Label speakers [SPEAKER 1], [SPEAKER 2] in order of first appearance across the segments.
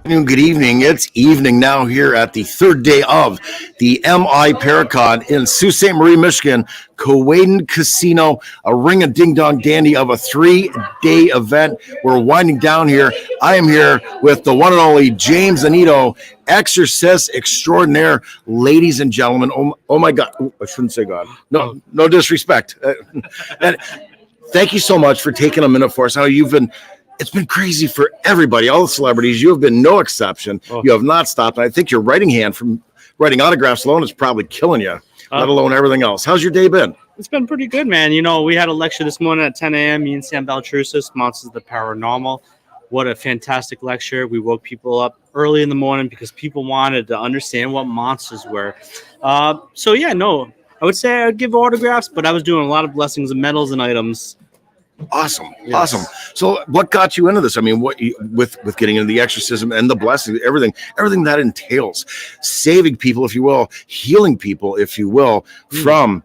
[SPEAKER 1] Good evening. It's evening now here at the third day of the MI Paracon in Sault Ste. Marie, Michigan, Cowaden Casino, a ring a ding dong dandy of a 3-day event. We're winding down here. I am here with the one and only James Annitto, exorcist extraordinaire. Ladies and gentlemen, oh my God. I shouldn't say God. No disrespect. And thank you so much for taking a minute for us. It's been crazy for everybody, all the celebrities. You have been no exception. You have not stopped. And I think your writing hand from writing autographs alone is probably killing you, let alone everything else. How's your day been?
[SPEAKER 2] It's been pretty good, man. You know, we had a lecture this morning at 10 a.m. Me and Sam Baltrusis, Monsters of the Paranormal. What a fantastic lecture. We woke people up early in the morning because people wanted to understand what monsters were. I would say I would give autographs, but I was doing a lot of blessings and medals and items.
[SPEAKER 1] Awesome. Yes. Awesome. So what got you into this? I mean, with getting into the exorcism and the blessing, everything that entails, saving people, if you will, healing people, if you will, from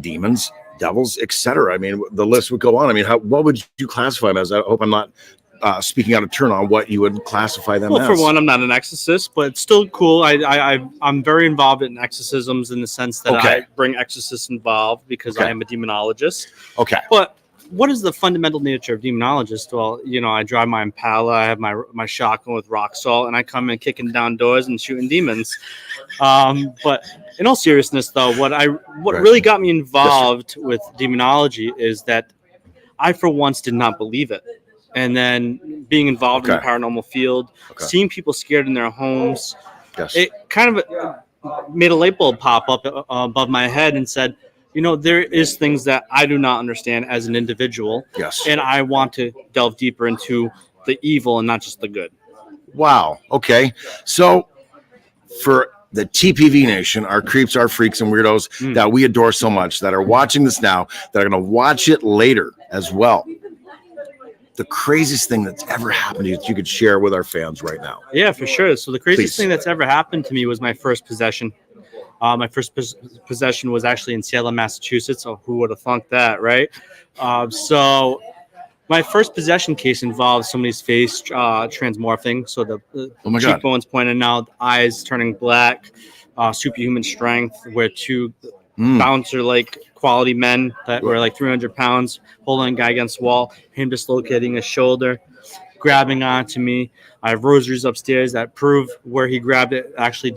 [SPEAKER 1] demons, devils, etc. I mean, the list would go on. I mean, what would you classify them as? I hope I'm not speaking out of turn on what you would classify them as.
[SPEAKER 2] Well, for one, I'm not an exorcist, but it's still cool. I'm very involved in exorcisms in the sense that I bring exorcists involved because I am a demonologist.
[SPEAKER 1] Okay.
[SPEAKER 2] But what is the fundamental nature of demonologist? Well, you know, I drive my Impala, I have my shotgun with rock salt, and I come in kicking down doors and shooting demons. But in all seriousness, though, what really got me involved with demonology is that I, for once, did not believe it. And then being involved in the paranormal field, seeing people scared in their homes, it kind of made a light bulb pop up above my head and said, you know, there is things that I do not understand as an individual.
[SPEAKER 1] Yes.
[SPEAKER 2] And I want to delve deeper into the evil and not just the good.
[SPEAKER 1] Wow. Okay. So for the TPV Nation, our creeps, our freaks, and weirdos that we adore so much, that are watching this now, that are going to watch it later as well, the craziest thing that's ever happened to you that you could share with our fans right now.
[SPEAKER 2] Yeah, for sure. So the craziest thing that's ever happened to me was my first possession. My first possession was actually in Salem, Massachusetts. So who would have thunk that, right? So my first possession case involved somebody's face transmorphing. So the cheekbones pointing out, eyes turning black, superhuman strength, where two bouncer-like quality men that were like 300 pounds holding a guy against the wall, him dislocating his shoulder, grabbing onto me. I have rosaries upstairs that prove where he grabbed it actually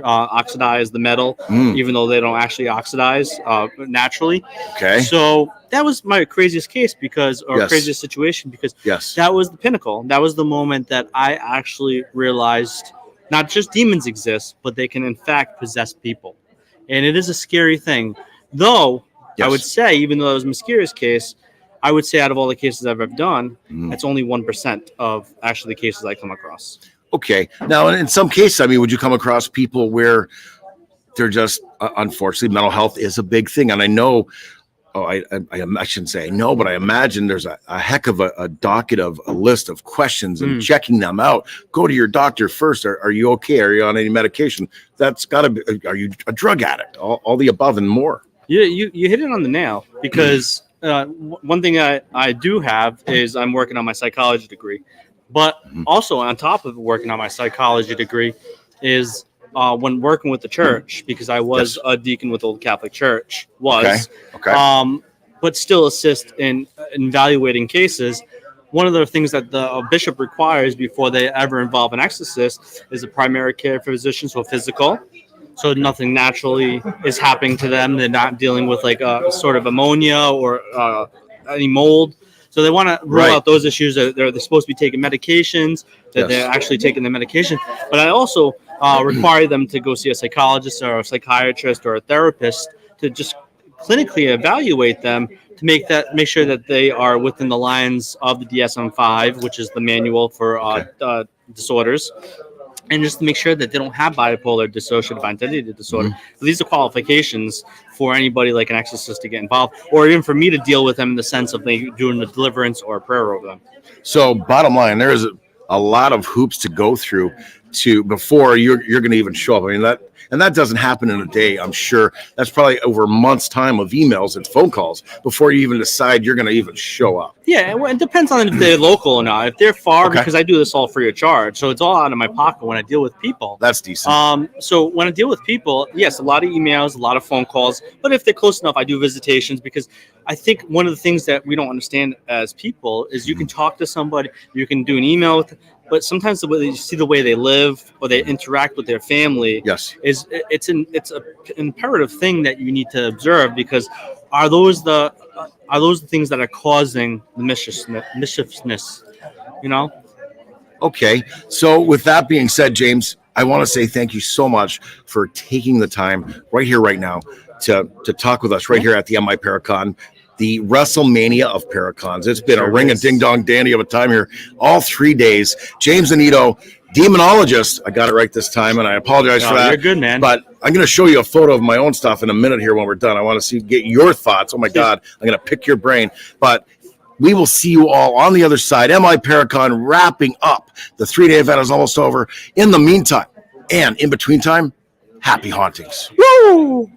[SPEAKER 2] oxidized the metal, even though they don't actually oxidize naturally.
[SPEAKER 1] Okay.
[SPEAKER 2] So that was my craziest case craziest situation because that was the pinnacle. That was the moment that I actually realized not just demons exist, but they can in fact possess people. And it is a scary thing. Though I would say, even though it was a mysterious case, I would say out of all the cases I've ever done, that's only 1% of actually the cases I come across. Okay.
[SPEAKER 1] Now, in some cases, I mean, would you come across people where they're just, unfortunately, mental health is a big thing? And I know, I shouldn't say I know, but I imagine there's a heck of a docket of a list of questions and checking them out. Go to your doctor first. Are you okay? Are you on any medication? That's got to be, are you a drug addict? All the above and more.
[SPEAKER 2] Yeah, you hit it on the nail because one thing I do have is I'm working on my psychology degree, but also on top of working on my psychology degree is when working with the church, because I was a deacon with Old Catholic Church, but still assist in evaluating cases. One of the things that the bishop requires before they ever involve an exorcist is a primary care physician, so physical. So nothing naturally is happening to them. They're not dealing with like a sort of ammonia or any mold. So they want to rule out those issues. They're supposed to be taking medications, that they're actually taking the medication. But I also require them to go see a psychologist or a psychiatrist or a therapist to just clinically evaluate them to make sure that they are within the lines of the DSM-5, which is the manual for disorders. And just to make sure that they don't have bipolar dissociative identity disorder. So these are qualifications for anybody like an exorcist to get involved, or even for me to deal with them in the sense of doing a deliverance or a prayer over them.
[SPEAKER 1] So bottom line, there is a lot of hoops to go through before you're going to even show up. I mean, that And that doesn't happen in a day, I'm sure. That's probably over months' time of emails and phone calls before you even decide you're going to even show up.
[SPEAKER 2] Yeah, well, it depends on if they're local or not. If they're far,
[SPEAKER 1] Okay.
[SPEAKER 2] because I do this all free of charge, so it's all out of my pocket when I deal with people.
[SPEAKER 1] That's decent.
[SPEAKER 2] So when I deal with people, yes, a lot of emails, a lot of phone calls, but if they're close enough, I do visitations, because I think one of the things that we don't understand as people is you can talk to somebody, you can do an email with, but sometimes the way you see the way they live or they interact with their family,
[SPEAKER 1] Yes.
[SPEAKER 2] it's an imperative thing that you need to observe, because are those the things that are causing the mischievousness, you know?
[SPEAKER 1] Okay. So with that being said, James, I want to say thank you so much for taking the time right here, right now, to talk with us right here at the MI Paracon, the WrestleMania of Paracons. It's been a ring and ding dong dandy of a time here all 3 days. James Annitto, demonologist. I got it right this time, and I apologize for that.
[SPEAKER 2] You're good, man.
[SPEAKER 1] But I'm going to show you a photo of my own stuff in a minute here when we're done. I want to get your thoughts. Oh my God, I'm going to pick your brain. But we will see you all on the other side. MI Paracon wrapping up. The 3-day event is almost over. In the meantime, and in between time, happy hauntings.
[SPEAKER 2] Woo!